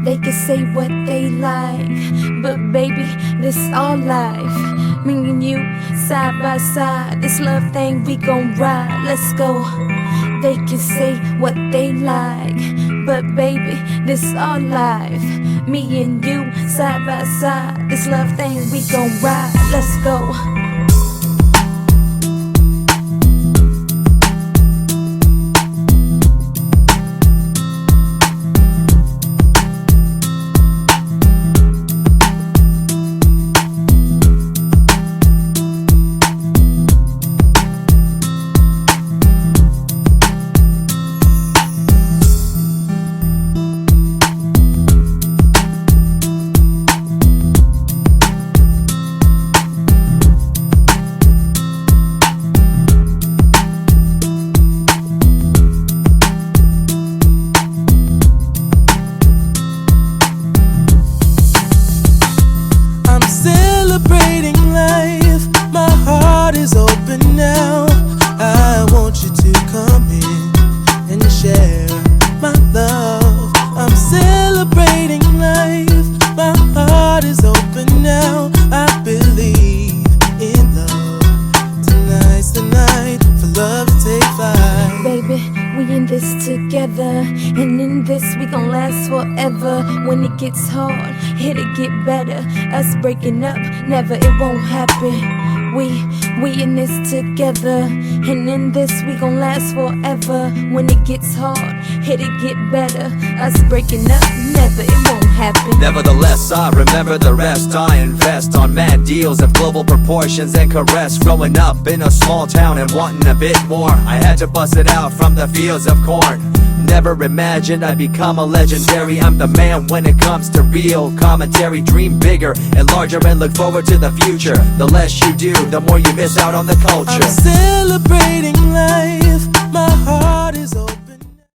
They can say what they like, but baby, this all life. Me and you, side by side, this love thing we gon' ride. Let's go. They can say what they like, but baby, this all life. Me and you, side by side, this love thing we gon' ride. Let's go. Celebrating life, my heart is open now. I want you to come in and share my love. I'm celebrating life, my heart is open now. I believe in love. Tonight's the night for love to take flight. Baby, we in this together, and in this we gon' last forever. When it gets hard, it'll get better. Us breaking up, never, it won't happen. We in this together, and in this we gon' last forever. When it gets hard, it'll get better. Us breaking up, never, it won't happen. Nevertheless, I remember the rest. I invest on mad deals of global proportions and caress. Growing up in a small town and wanting a bit more, I had to bust it out from the fields of corn. Never imagined I'd become a legendary. I'm the man when it comes to real commentary. Dream bigger and larger and look forward to the future. The less you do, the more you miss out on the culture. I'm celebrating